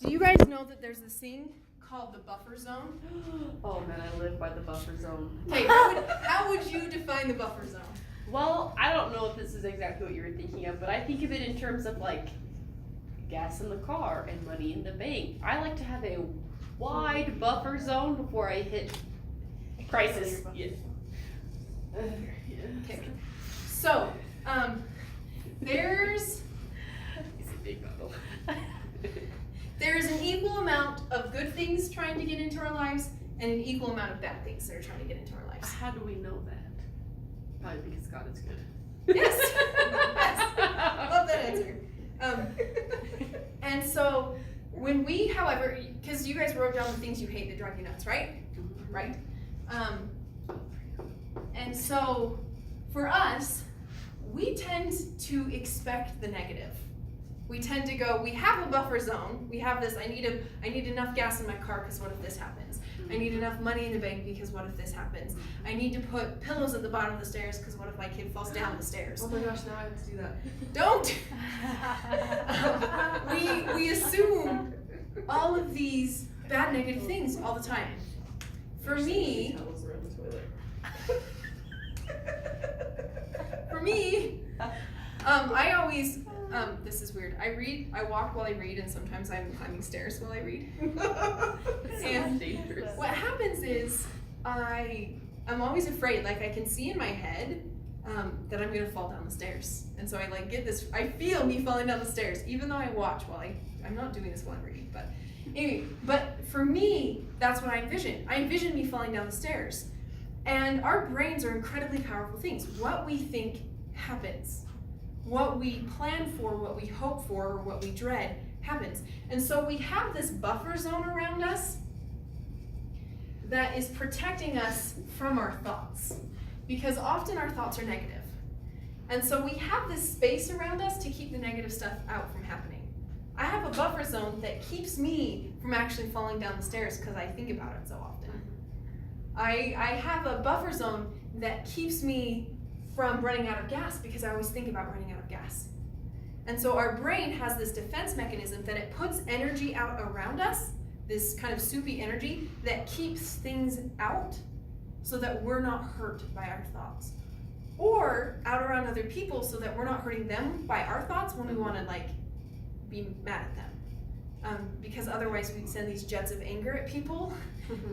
Do you guys know that there's this thing called the buffer zone? Oh man, I live by the buffer zone. Okay, how would you define the buffer zone? Well, I don't know if this is exactly what you were thinking of, but I think of it in terms of like gas in the car and money in the bank. I like to have a wide buffer zone before I hit crisis. Yeah. Okay. So, there's It's a big bubble. there's an equal amount of good things trying to get into our lives and an equal amount of bad things that are trying to get into our lives. How do we know that? Probably because God is good. Yes. Yes. Love that answer. And so when we, however, because you guys wrote down the things you hate that drive you nuts, right? Right? And so for us, we tend to expect the negative. We tend to go, we have a buffer zone. We have this, I need enough gas in my car because what if this happens? I need enough money in the bank because what if this happens? I need to put pillows at the bottom of the stairs because what if my kid falls down the stairs? Oh my gosh, now I have to do that. Don't! We assume all of these bad negative things all the time. For me, I always, this is weird. I walk while I read, and sometimes I'm climbing stairs while I read. And dangerous. what happens is I'm always afraid, like I can see in my head that I'm gonna fall down the stairs. And so I like get this, I feel me falling down the stairs, even though I watch while I'm not doing this while I'm reading, but anyway, but for me, that's what I envision. I envision me falling down the stairs. And our brains are incredibly powerful things. What we think happens. What we plan for, what we hope for, or what we dread happens. And so we have this buffer zone around us that is protecting us from our thoughts. Because often our thoughts are negative. And so we have this space around us to keep the negative stuff out from happening. I have a buffer zone that keeps me from actually falling down the stairs because I think about it so often. I have a buffer zone that keeps me from running out of gas because I always think about running out of gas. And so our brain has this defense mechanism that it puts energy out around us, this kind of soupy energy that keeps things out so that we're not hurt by our thoughts. Or out around other people so that we're not hurting them by our thoughts when we want to like be mad at them. Because otherwise we'd send these jets of anger at people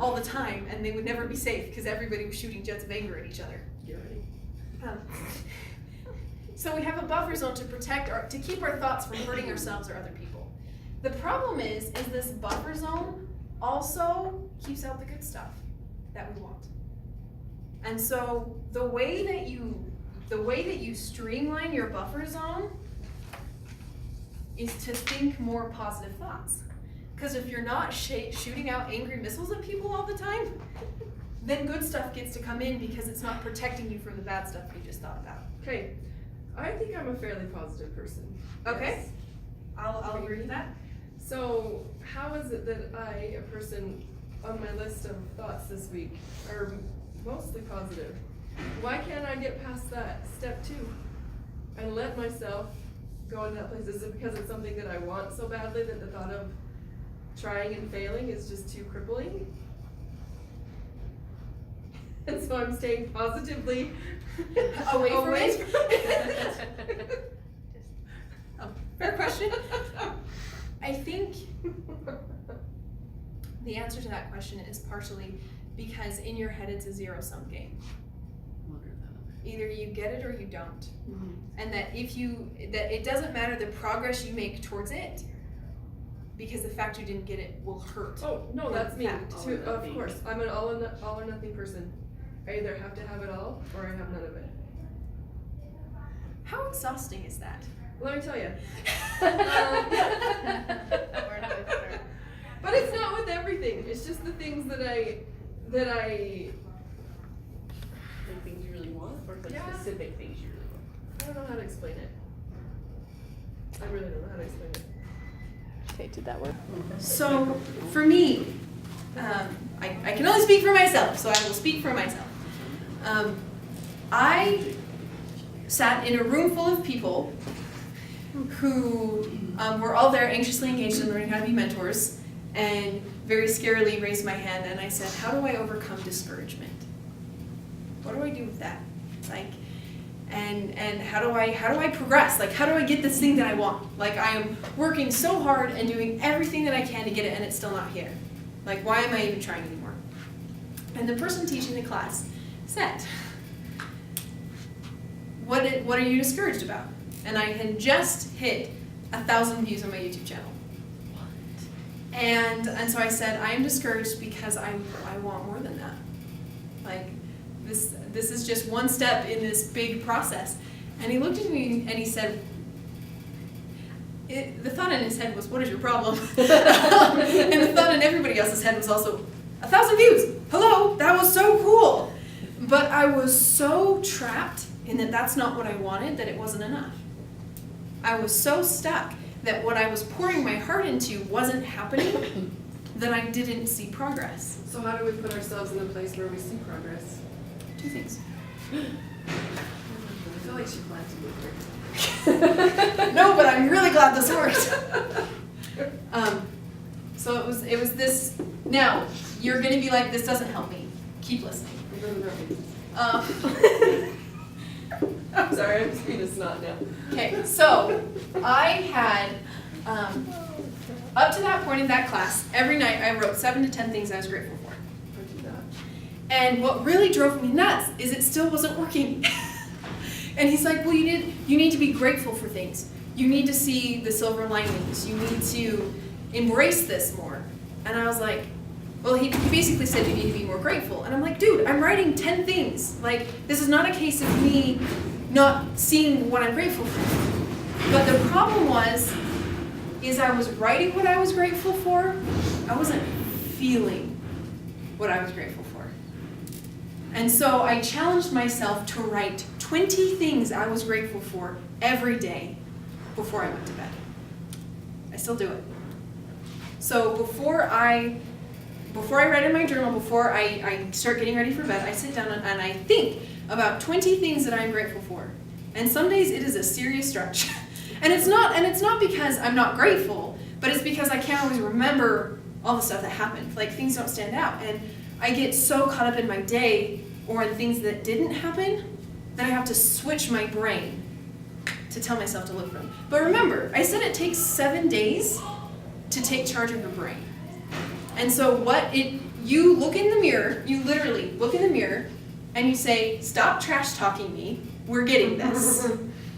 all the time and they would never be safe because everybody was shooting jets of anger at each other. So we have a buffer zone to protect to keep our thoughts from hurting ourselves or other people. The problem is this buffer zone also keeps out the good stuff that we want. And so the way that you streamline your buffer zone is to think more positive thoughts. Because if you're not shooting out angry missiles at people all the time, then good stuff gets to come in because it's not protecting you from the bad stuff you just thought about. Okay, I think I'm a fairly positive person. Okay, Yes. I'll agree with that. So how is it that a person on my list of thoughts this week, are mostly positive? Why can't I get past that step 2 and let myself go into that place? Is it because it's something that I want so badly that the thought of trying and failing is just too crippling? And so I'm staying positively away from it. Fair question. I think the answer to that question is partially because in your head it's a zero-sum game. Either you get it or you don't. Mm-hmm. And that it doesn't matter the progress you make towards it, because the fact you didn't get it will hurt. Oh, no, that's me. Fact. Of course. I'm an all or nothing person. I either have to have it all or I have none of it. How exhausting is that? Let me tell you. But it's not with everything. It's just the things that I Like things you really want, or like Yeah. specific things you really want? I don't know how to explain it. I really don't know how to explain it. Okay, did that work? So for me, I can only speak for myself, so I will speak for myself. I sat in a room full of people who were all there anxiously engaged in learning how to be mentors, and very scarily raised my hand and I said, how do I overcome discouragement? What do I do with that? Like, and how do I progress? Like, how do I get this thing that I want? Like, I am working so hard and doing everything that I can to get it and it's still not here. Like, why am I even trying anymore? And the person teaching the class said, what are you discouraged about? And I had just hit 1,000 views on my YouTube channel. And so I said, I am discouraged because I want more than that. Like, this is just one step in this big process. And he looked at me and he said, the thought in his head was, what is your problem? And the thought in everybody else's head was also, 1,000 views. Hello, that was so cool. But I was so trapped in that that's not what I wanted, that it wasn't enough. I was so stuck that what I was pouring my heart into wasn't happening, that I didn't see progress. So how do we put ourselves in a place where we see progress? 2 things. I feel like she planned to move here. No, but I'm really glad this worked. So it was this. Now you're gonna be like, this doesn't help me. Keep listening. I'm sorry, I'm just being a snot now. Okay, so I had up to that point in that class, every night I wrote 7 to 10 things I was grateful for. And what really drove me nuts is it still wasn't working. And he's like, well, you need to be grateful for things. You need to see the silver linings. You need to embrace this more. And I was like, well, he basically said you need to be more grateful. And I'm like, dude, I'm writing 10 things. Like, this is not a case of me not seeing what I'm grateful for. But the problem is I was writing what I was grateful for. I wasn't feeling what I was grateful for. And so I challenged myself to write 20 things I was grateful for every day before I went to bed. I still do it. So before I write in my journal, before I start getting ready for bed, I sit down and I think about 20 things that I'm grateful for. And some days it is a serious stretch. And it's not because I'm not grateful, but it's because I can't always remember all the stuff that happened. Like, things don't stand out. And I get so caught up in my day or in things that didn't happen that I have to switch my brain to tell myself to look for them. But remember, I said it takes 7 days to take charge of your brain. And so you look in the mirror, you literally look in the mirror and you say, stop trash talking me, we're getting this.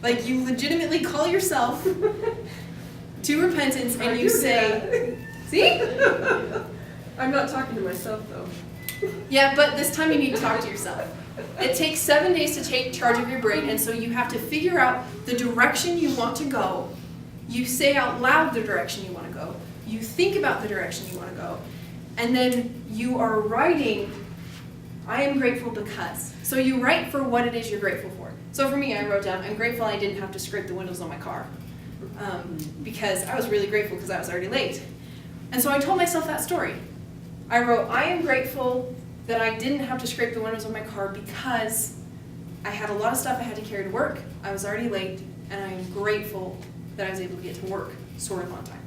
Like, you legitimately call yourself to repentance and you say, see? I'm not talking to myself though. Yeah, but this time you need to talk to yourself. It takes 7 days to take charge of your brain, and so you have to figure out the direction you want to go. You say out loud the direction you want to go. You think about the direction you want to go. And then you are writing, I am grateful because. So you write for what it is you're grateful for. So for me, I wrote down, I'm grateful I didn't have to scrape the windows on my car. Because I was really grateful because I was already late. And so I told myself that story. I wrote, I am grateful that I didn't have to scrape the windows on my car because I had a lot of stuff I had to carry to work. I was already late, and I am grateful that I was able to get to work sort of on time.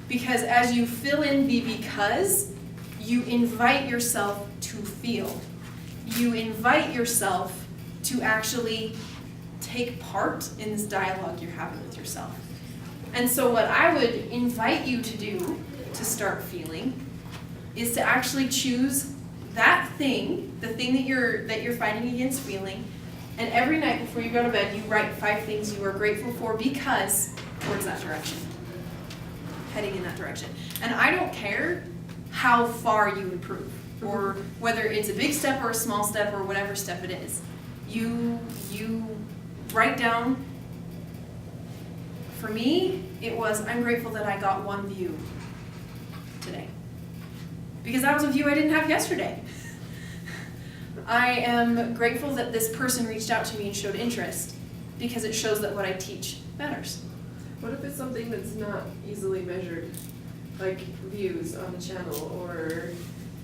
Because as you fill in the because, you invite yourself to feel. You invite yourself to actually take part in this dialogue you're having with yourself. And so what I would invite you to do to start feeling is to actually choose that thing, the thing that you're fighting against feeling, and every night before you go to bed, you write 5 things you are grateful for because towards that direction, heading in that direction. And I don't care how far you improve, or whether it's a big step or a small step or whatever step it is. You write down. For me, it was, I'm grateful that I got 1 view today. Because that was a view I didn't have yesterday. I am grateful that this person reached out to me and showed interest, because it shows that what I teach matters. What if it's something that's not easily measured, like views on the channel or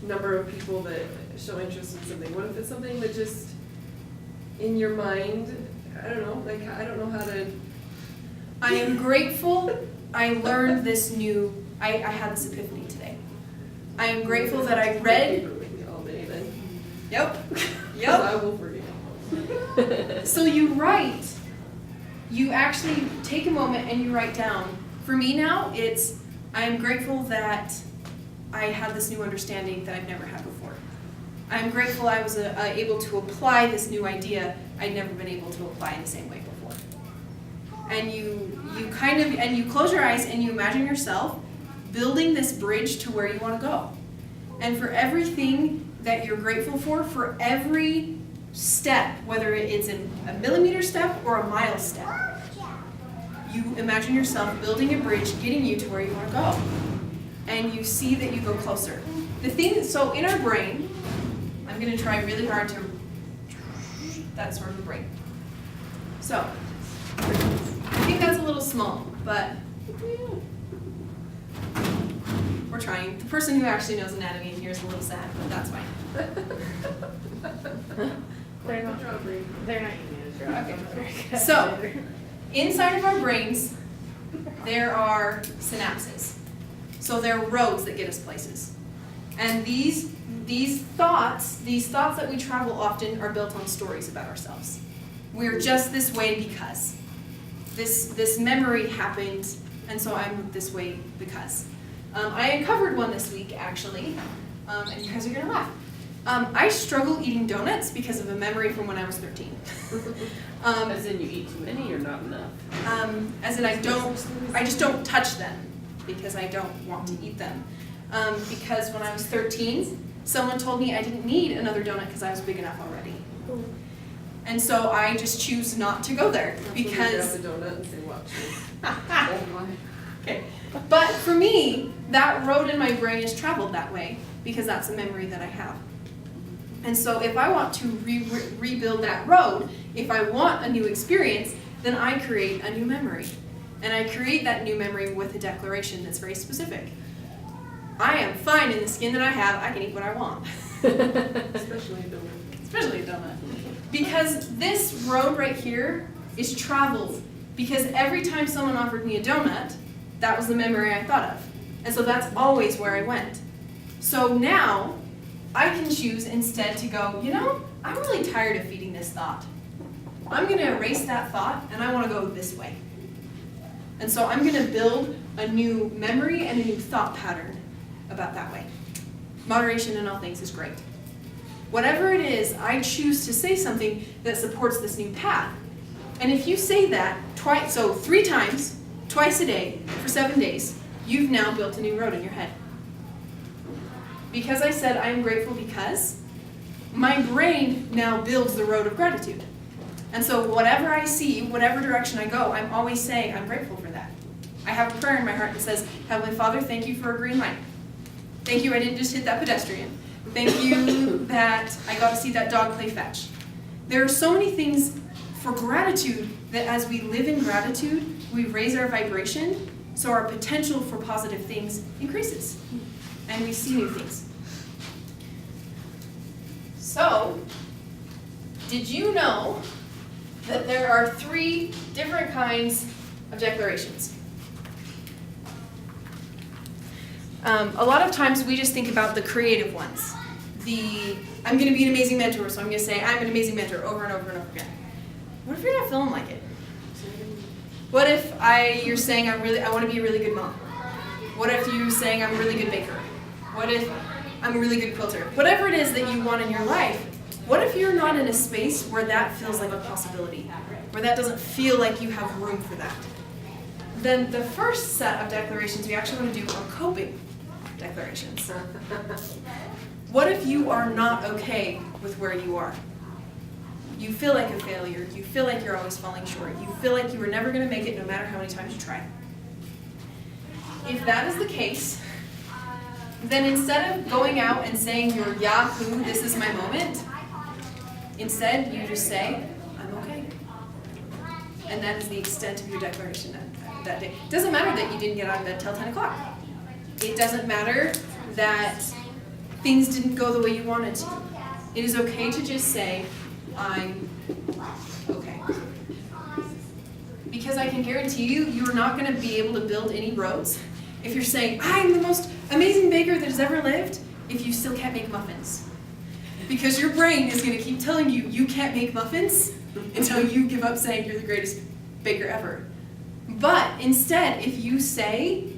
number of people that show interest in something? What if it's something that just in your mind, I don't know, like I don't know how to I am grateful I learned this new, I had this epiphany today. I am grateful that I read. All day then. Yep. 'Cause Yep. I will forget. So you write, you actually take a moment and you write down. For me now, it's, I am grateful that I had this new understanding that I've never had before. I'm grateful I was able to apply this new idea I'd never been able to apply in the same way before. And you close your eyes and you imagine yourself building this bridge to where you want to go. And for everything that you're grateful for every step, whether it's in a millimeter step or a mile step, you imagine yourself building a bridge, getting you to where you want to go. And you see that you go closer. So in our brain, I'm going to try really hard to, that sort of brain. So, I think that's a little small, but we're trying. The person who actually knows anatomy in here is a little sad, but that's fine. They're not eating it. Okay. So, inside of our brains, there are synapses. So there are roads that get us places. And these thoughts that we travel often are built on stories about ourselves. We're just this way because. This memory happened, and so I'm this way because. I uncovered one this week, actually, and you guys are going to laugh. I struggle eating donuts because of a memory from when I was 13. As in you eat too many or not enough? As in I just don't touch them because I don't want to eat them. Because when I was 13, someone told me I didn't need another donut because I was big enough already. And so I just choose not to go there because. Grab the donut and say, watch me. Okay. But for me, that road in my brain is traveled that way because that's a memory that I have. And so if I want to rebuild that road, if I want a new experience, then I create a new memory. And I create that new memory with a declaration that's very specific. I am fine in the skin that I have. I can eat what I want. Especially a donut. Especially a donut. Because this road right here is traveled. Because every time someone offered me a donut, that was the memory I thought of. And so that's always where I went. So now, I can choose instead to go, I'm really tired of feeding this thought. I'm going to erase that thought, and I want to go this way. And so I'm going to build a new memory and a new thought pattern about that way. Moderation in all things is great. Whatever it is, I choose to say something that supports this new path. And if you say that twice, so 3 times, twice a day, for 7 days, you've now built a new road in your head. Because I said I am grateful because, my brain now builds the road of gratitude. And so whatever I see, whatever direction I go, I'm always saying I'm grateful for that. I have a prayer in my heart that says, Heavenly Father, thank you for a green light. Thank you I didn't just hit that pedestrian. Thank you that I got to see that dog play fetch. There are so many things for gratitude that as we live in gratitude, we raise our vibration, so our potential for positive things increases. And we see new things. So, did you know that there are 3 different kinds of declarations? A lot of times we just think about the creative ones. I'm going to be an amazing mentor, so I'm going to say I'm an amazing mentor over and over and over again. What if you're not feeling like it? What if you're saying I want to be a really good mom? What if you're saying I'm a really good baker? What if I'm a really good quilter? Whatever it is that you want in your life, what if you're not in a space where that feels like a possibility? Where that doesn't feel like you have room for that? Then the first set of declarations we actually want to do are coping declarations. What if you are not okay with where you are? You feel like a failure. You feel like you're always falling short. You feel like you were never going to make it no matter how many times you try. If that is the case, then instead of going out and saying your Yahoo, this is my moment, instead you just say, I'm okay. And that is the extent of your declaration that day. It doesn't matter that you didn't get out of bed till 10 o'clock. It doesn't matter that things didn't go the way you wanted to. It is okay to just say, I'm okay. because I can guarantee you, you're not going to be able to build any roads if you're saying, I'm the most amazing baker that has ever lived, if you still can't make muffins. Because your brain is going to keep telling you you can't make muffins until you give up saying you're the greatest baker ever. But instead, if you say,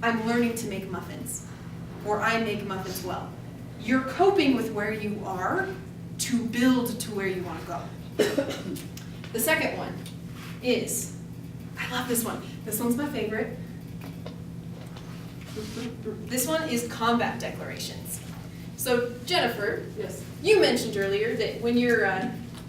I'm learning to make muffins, or I make muffins well, you're coping with where you are to build to where you want to go. The second one is, I love this one. This one's my favorite. This one is combat declarations. So Jennifer, Yes. you mentioned earlier that when you're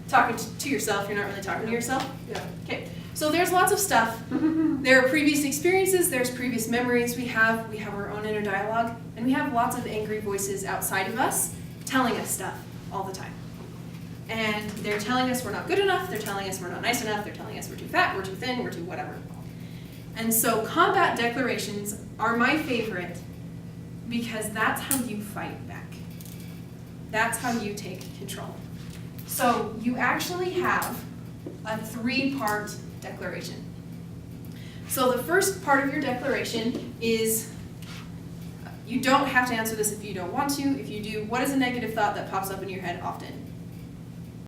talking to yourself, you're not really talking to yourself. Yeah. Okay, so there's lots of stuff. There are previous experiences, there's previous memories we have our own inner dialogue, and we have lots of angry voices outside of us telling us stuff all the time. And they're telling us we're not good enough, they're telling us we're not nice enough, they're telling us we're too fat, we're too thin, we're too whatever. And so combat declarations are my favorite because that's how you fight back. That's how you take control. So you actually have a 3-part declaration. So the first part of your declaration is, you don't have to answer this if you don't want to. If you do, what is a negative thought that pops up in your head often?